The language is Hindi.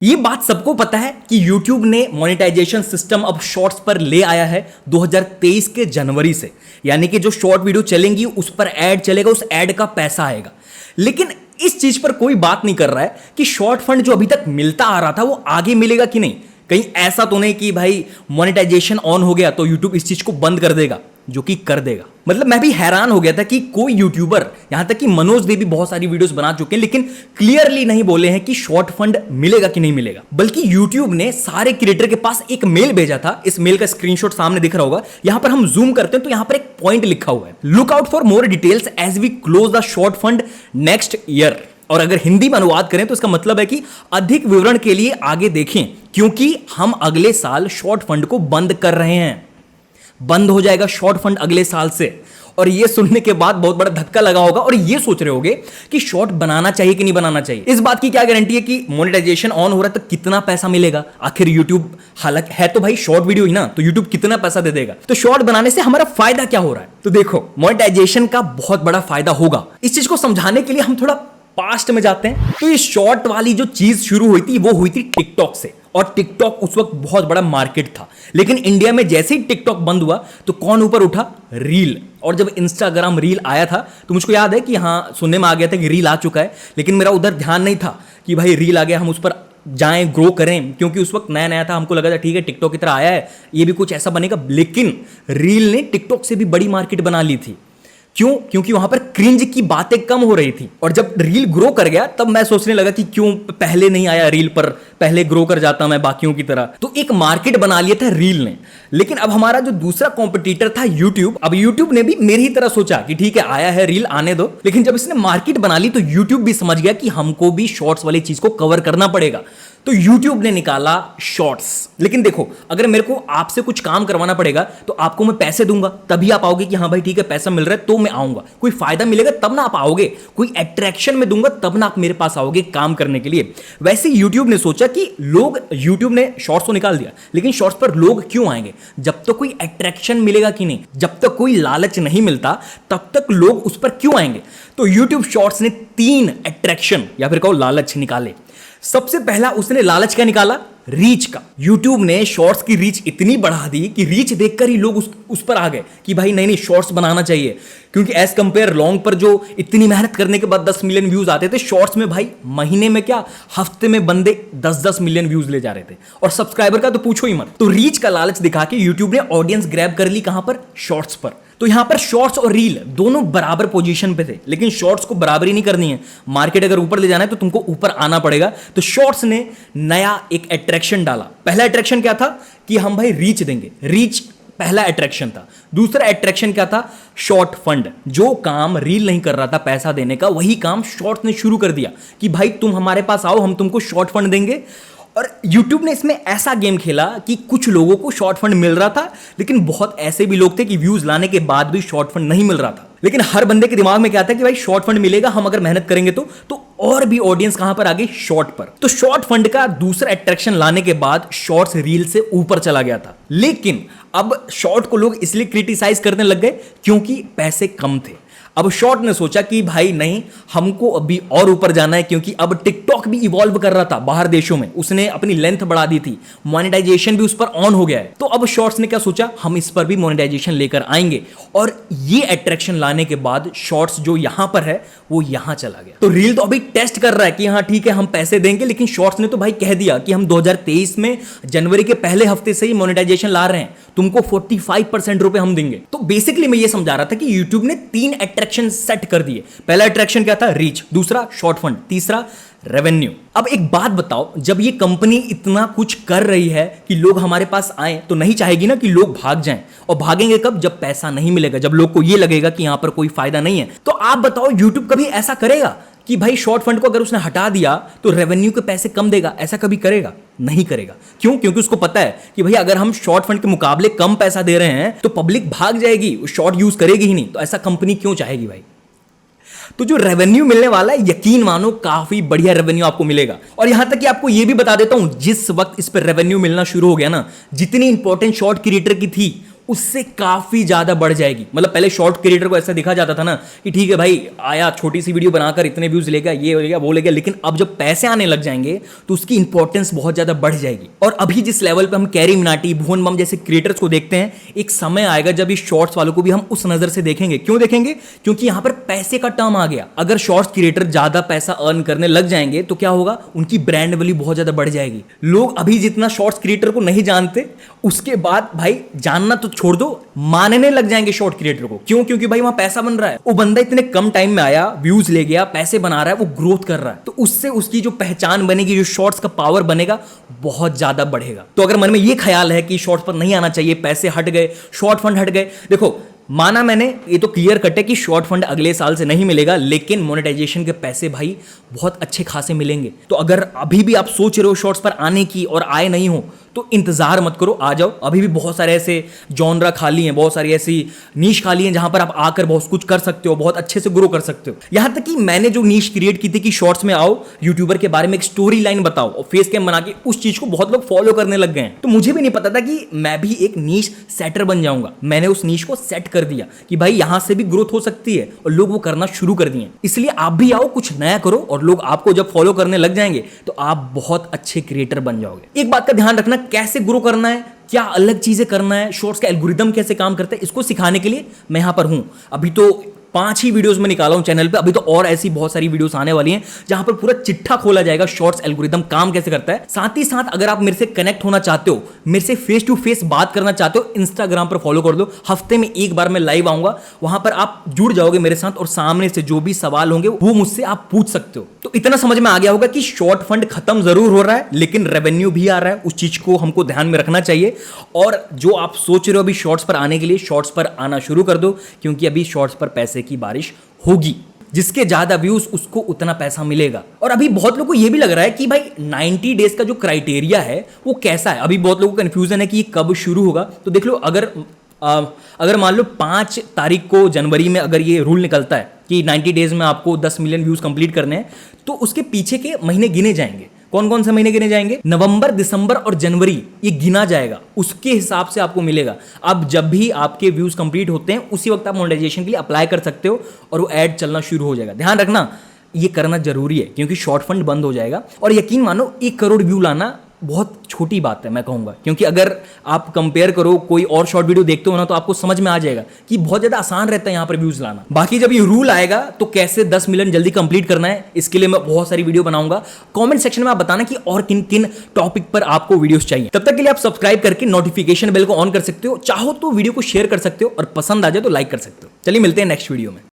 ये बात सबको पता है कि YouTube ने मोनेटाइजेशन सिस्टम अब शॉर्ट्स पर ले आया है 2023 के जनवरी से। यानी कि जो शॉर्ट वीडियो चलेंगी उस पर ऐड चलेगा, उस ऐड का पैसा आएगा। लेकिन इस चीज पर कोई बात नहीं कर रहा है कि शॉर्ट फंड जो अभी तक मिलता आ रहा था वो आगे मिलेगा कि नहीं। कहीं ऐसा तो नहीं कि भाई मोनेटाइजेशन ऑन हो गया तो YouTube इस चीज को बंद कर देगा, जो कि कर देगा। मतलब मैं भी हैरान हो गया था कि कोई यूट्यूबर, यहां तक कि मनोज देव भी बहुत सारी वीडियोस बना चुके हैं, लेकिन क्लियरली नहीं बोले हैं कि शॉर्ट फंड मिलेगा कि नहीं मिलेगा। बल्कि यूट्यूब ने सारे क्रिएटर के पास एक मेल भेजा था। इस मेल का स्क्रीनशॉट सामने दिख रहा होगा। यहां पर हम जूम करते हैं तो यहां पर एक पॉइंट लिखा हुआ है, look out for more details as we close the short fund next year. और अगर हिंदी में अनुवाद करें तो इसका मतलब है कि अधिक विवरण के लिए आगे देखें, क्योंकि हम अगले साल शॉर्ट फंड को बंद कर रहे हैं। बंद हो जाएगा शॉर्ट फंड अगले साल से। और ये सुनने के बाद बहुत बड़ा धक्का लगा होगा और ये सोच रहे होगे कि शॉर्ट बनाना चाहिए कि नहीं बनाना चाहिए। इस बात की क्या गारंटी है कि मोनेटाइजेशन ऑन हो रहा है तो कितना पैसा मिलेगा। आखिर यूट्यूब हालांकि है तो भाई शॉर्ट वीडियो ही ना, तो यूट्यूब कितना पैसा दे देगा। तो शॉर्ट बनाने से हमारा फायदा क्या हो रहा है। तो देखो, मोनेटाइजेशन का बहुत बड़ा फायदा होगा। इस चीज को समझाने के लिए हम थोड़ा पास्ट में जाते हैं। तो ये शॉर्ट वाली जो चीज शुरू हुई थी वो हुई थी टिकटॉक से, और टिकटॉक उस वक्त बहुत बड़ा मार्केट था। लेकिन इंडिया में जैसे ही टिकटॉक बंद हुआ तो कौन ऊपर उठा? रील। और जब इंस्टाग्राम रील आया था तो मुझको याद है कि हाँ, सुनने में आ गया था कि रील आ चुका है, लेकिन मेरा उधर ध्यान नहीं था कि भाई रील आ गया, हम उस पर जाएं, ग्रो करें। क्योंकि उस वक्त नया नया था, हमको लगा था ठीक है टिकटॉक की तरह आया है, ये भी कुछ ऐसा बनेगा। लेकिन रील ने टिकटॉक से भी बड़ी मार्केट बना ली थी। क्यों? क्योंकि वहां पर क्रिंज की बातें कम हो रही थी। और जब रील ग्रो कर गया तब मैं सोचने लगा कि क्यों पहले नहीं आया रील पर, पहले ग्रो कर जाता मैं बाकियों की तरह। तो एक मार्केट बना लिया था रील ने। लेकिन अब हमारा जो दूसरा कॉम्पिटिटर था यूट्यूब, अब यूट्यूब ने भी मेरी ही तरह सोचा कि ठीक है आया है रील, आने दो। लेकिन जब इसने मार्केट बना ली तो यूट्यूब भी समझ गया कि हमको भी शॉर्ट्स वाली चीज को कवर करना पड़ेगा। तो YouTube ने निकाला शॉर्ट्स। लेकिन देखो, अगर मेरे को आपसे कुछ काम करवाना पड़ेगा तो आपको मैं पैसे दूंगा, तभी आप आओगे कि हाँ भाई ठीक है पैसा मिल रहा है तो मैं आऊंगा। कोई फायदा मिलेगा तब ना आप आओगे, कोई अट्रैक्शन में दूंगा तब ना आप मेरे पास आओगे काम करने के लिए। वैसे YouTube ने सोचा कि लोग, YouTube ने शॉर्ट्स तो निकाल दिया, लेकिन शॉर्ट्स पर लोग क्यों आएंगे? जब तक कोई अट्रैक्शन मिलेगा कि नहीं, जब तक कोई लालच नहीं मिलता तब तक लोग उस पर क्यों आएंगे। तो YouTube शॉर्ट्स ने 3 अट्रैक्शन या फिर कहो लालच निकाले। सबसे पहला उसने लालच क्या निकाला? रीच का। YouTube ने शॉर्ट्स की रीच इतनी बढ़ा दी कि रीच देखकर ही लोग उस पर आ गए कि भाई नहीं शॉर्ट्स बनाना चाहिए। क्योंकि एज कंपेयर लॉन्ग पर जो इतनी मेहनत करने के बाद 10 मिलियन व्यूज आते थे, शॉर्ट्स में भाई महीने में क्या, हफ्ते में बंदे 10-10 मिलियन व्यूज ले जा रहे थे। और सब्सक्राइबर का तो पूछो ही मत। तो रीच का लालच दिखा के YouTube ने ऑडियंस ग्रैब कर ली। कहां पर? शॉर्ट्स पर। तो यहां पर शॉर्ट्स और रील दोनों बराबर पोजीशन पे थे, लेकिन शॉर्ट्स को बराबरी नहीं करनी है। मार्केट अगर ऊपर ले जाना है तो तुमको ऊपर आना पड़ेगा। तो शॉर्ट्स ने नया एक अट्रैक्शन डाला। पहला अट्रैक्शन क्या था कि हम भाई रीच देंगे, रीच पहला अट्रैक्शन था। दूसरा अट्रैक्शन क्या था? Short fund. जो काम रील नहीं कर रहा था पैसा देने का, वही काम शॉर्ट्स ने शुरू कर दिया कि भाई तुम हमारे पास आओ, हम तुमको शॉर्ट फंड देंगे। और YouTube ने इसमें ऐसा गेम खेला कि कुछ लोगों को शॉर्ट फंड मिल रहा था, लेकिन बहुत ऐसे भी लोग थे कि व्यूज लाने के बाद भी शॉर्ट फंड नहीं मिल रहा था। लेकिन हर बंदे के दिमाग में क्या था कि भाई शॉर्ट फंड मिलेगा, हम अगर मेहनत करेंगे तो और भी ऑडियंस कहां पर आ गई? शॉर्ट पर। तो शॉर्ट फंड का दूसरा अट्रैक्शन लाने के बाद शॉर्ट्स रील से ऊपर चला गया था। लेकिन अब शॉर्ट को लोग इसलिए क्रिटिसाइज करने लग गए क्योंकि पैसे कम थे। अब शॉर्ट ने सोचा कि भाई नहीं, हमको अभी और ऊपर जाना है, क्योंकि अब टिकटॉक भी इवॉल्व कर रहा था बाहर देशों में, उसने अपनी लेंथ बढ़ा दी थी, मोनेटाइजेशन भी उस पर ऑन हो गया है। तो अब शॉर्ट्स ने क्या सोचा, हम इस पर भी मोनेटाइजेशन लेकर आएंगे। और ये अट्रैक्शन लाने के बाद शॉर्ट्स जो यहां पर है वो यहां चला गया। तो रील तो अभी टेस्ट कर रहा है कि हाँ ठीक है हम पैसे देंगे, लेकिन शॉर्ट्स ने तो भाई कह दिया कि हम 2023 में जनवरी के पहले हफ्ते से ही मोनेटाइजेशन ला रहे हैं, तुमको 45% रुपए हम देंगे। तो बेसिकली मैं ये समझा रहा था कि यूट्यूब ने 3 अट्रैक्शन सेट कर दिए। पहला अट्रैक्शन क्या था? रीच। दूसरा शॉर्ट फंड। तीसरा रेवेन्यू। अब एक बात बताओ, जब ये कंपनी इतना कुछ कर रही है कि लोग हमारे पास आए, तो नहीं चाहेगी ना कि लोग भाग जाएं। और भागेंगे कब? जब पैसा नहीं मिलेगा, जब लोग को ये लगेगा कि यहां पर कोई फायदा नहीं है। तो आप बताओ, यूट्यूब कभी ऐसा करेगा कि भाई शॉर्ट फंड को अगर उसने हटा दिया तो रेवेन्यू के पैसे कम देगा? ऐसा कभी करेगा? नहीं करेगा। क्यों? क्योंकि उसको पता है कि भाई अगर हम शॉर्ट फंड के मुकाबले कम पैसा दे रहे हैं तो पब्लिक भाग जाएगी, शॉर्ट यूज करेगी ही नहीं। तो ऐसा कंपनी क्यों चाहेगी भाई? तो जो रेवेन्यू मिलने वाला है, यकीन मानो काफी बढ़िया रेवेन्यू आपको मिलेगा। और यहां तक कि आपको यह भी बता देता हूं, जिस वक्त इस पर रेवेन्यू मिलना शुरू हो गया ना, जितनी इंपॉर्टेंट शॉर्ट क्रिएटर की थी उससे काफी ज्यादा बढ़ जाएगी। मतलब पहले शॉर्ट क्रिएटर को ऐसा दिखा जाता था ना कि ठीक है भाई आया छोटी सी वीडियो बनाकर इतने व्यूज लेगा, ये लेगा वो लेगा, लेकिन अब जब पैसे आने लग जाएंगे तो उसकी इंपॉर्टेंस बहुत ज्यादा बढ़ जाएगी। और अभी जिस लेवल पे हम कैरी मिनाटी, भुवन बम जैसे क्रिएटर्स को देखते हैं, एक समय आएगा जब इस शॉर्ट्स वालों को भी हम उस नजर से देखेंगे। क्यों देखेंगे? क्योंकि यहां पर पैसे का टर्म आ गया। अगर शॉर्ट्स क्रिएटर ज्यादा पैसा अर्न करने लग जाएंगे तो क्या होगा, उनकी ब्रांड वैल्यू बहुत ज्यादा बढ़ जाएगी। लोग अभी जितना शॉर्ट्स क्रिएटर को नहीं जानते, उसके बाद भाई जानना तो छोड़ दो, मानने लग जाएंगे शॉर्ट क्रिएटर को। क्यों? क्योंकि भाई वहां पैसा बन रहा है। वो बंदा इतने कम टाइम में आया, व्यूज ले गया, पैसे बना रहा है, वो ग्रोथ कर रहा है, तो उससे उसकी जो पहचान बनेगी, जो शॉर्ट्स का पावर बनेगा, बहुत ज्यादा बढ़ेगा। तो अगर मन में ये ख्याल है कि शॉर्ट्स पर नहीं आना चाहिए, पैसे हट गए, शॉर्ट फंड हट गए, देखो माना मैंने, ये तो क्लियर कट है कि शॉर्ट फंड अगले साल से नहीं मिलेगा, लेकिन मोनेटाइजेशन के पैसे भाई बहुत अच्छे खासे मिलेंगे। तो अगर अभी भी आप सोच रहे हो शॉर्ट्स पर आने की और आए नहीं हो, तो इंतजार मत करो, आ जाओ। अभी भी बहुत सारे ऐसे जॉनरा खाली हैं, बहुत सारी ऐसी नीश खाली हैं जहां पर आप आकर बहुत कुछ कर सकते हो, बहुत अच्छे से ग्रो कर सकते हो। यहां तक कि मैंने जो नीश क्रिएट की थी कि शॉर्ट्स में आओ, यूट्यूबर के बारे में एक स्टोरी लाइन बताओ और फेस कैम बना के, उस चीज को बहुत लोग फॉलो करने लग गए हैं। तो मुझे भी नहीं पता था कि मैं भी एक नीश सेटर बन जाऊंगा। मैंने उस नीश को सेट कर दिया कि भाई यहां से भी ग्रोथ हो सकती है, और लोग वो करना शुरू कर दिए। इसलिए आप भी आओ, कुछ नया करो, और लोग आपको जब फॉलो करने लग जाएंगे तो आप बहुत अच्छे क्रिएटर बन जाओगे। एक बात का ध्यान रखना, कैसे ग्रो करना है, क्या अलग चीजें करना है, शॉर्ट्स का एल्गोरिदम कैसे काम करता है, इसको सिखाने के लिए मैं यहां पर हूं। अभी तो 5 ही वीडियोस में निकाला हूं चैनल पे, अभी तो और ऐसी बहुत सारी वीडियोस आने वाली हैं जहां पर पूरा चिट्ठा खोला जाएगा शॉर्ट्स एल्गोरिदम काम कैसे करता है। साथ ही साथ अगर आप मेरे से कनेक्ट होना चाहते हो, मेरे से फेस टू फेस बात करना चाहते हो, इंस्टाग्राम पर फॉलो कर दो। हफ्ते में एक बार मैं लाइव आऊंगा, वहां पर आप जुड़ जाओगे मेरे साथ, और सामने से जो भी सवाल होंगे वो मुझसे आप पूछ सकते हो। तो इतना समझ में आ गया होगा कि शॉर्ट फंड खत्म जरूर हो रहा है, लेकिन रेवेन्यू भी आ रहा है। उस चीज को हमको ध्यान में रखना चाहिए। और जो आप सोच रहे हो अभी शॉर्ट्स पर आने के लिए, शॉर्ट्स पर आना शुरू कर दो, क्योंकि अभी शॉर्ट्स पर पैसे की बारिश होगी। जिसके ज्यादा व्यूज उसको उतना पैसा मिलेगा। और अभी बहुत लोगों को यह भी लग रहा है कि भाई 90 डेज का जो क्राइटेरिया है वो कैसा है। अभी बहुत लोगों को कंफ्यूजन है कि ये कब शुरू होगा। तो देख लो, अगर मान लो 5 तारीख को जनवरी में अगर ये रूल निकलता है कि 90 डेज में आपको 10 मिलियन व्यूज कंप्लीट करने हैं, तो उसके पीछे के महीने गिने जाएंगे। कौन कौन से महीने गिने जाएंगे? नवंबर, दिसंबर और जनवरी, ये गिना जाएगा। उसके हिसाब से आपको मिलेगा। अब जब भी आपके व्यूज कंप्लीट होते हैं, उसी वक्त आप मोनेटाइजेशन के लिए अप्लाई कर सकते हो और वो ऐड चलना शुरू हो जाएगा। ध्यान रखना, ये करना जरूरी है, क्योंकि शॉर्ट फंड बंद हो जाएगा। और यकीन मानो 1 करोड़ व्यू लाना बहुत छोटी बात है, मैं कहूंगा। क्योंकि अगर आप कंपेयर करो कोई और शॉर्ट वीडियो देखते हो ना, तो आपको समझ में आ जाएगा कि बहुत ज्यादा आसान रहता है यहां पर व्यूज लाना। बाकी जब ये रूल आएगा तो कैसे 10 मिलियन जल्दी कंप्लीट करना है, इसके लिए मैं बहुत सारी वीडियो बनाऊंगा। कमेंट सेक्शन में आप बताना कि और किन किन टॉपिक पर आपको वीडियोस चाहिए। तब तक के लिए आप सब्सक्राइब करके नोटिफिकेशन बेल को ऑन कर सकते हो। चाहो तो वीडियो को शेयर कर सकते हो, और पसंद आ जाए तो लाइक कर सकते हो। चलिए मिलते हैं नेक्स्ट वीडियो में।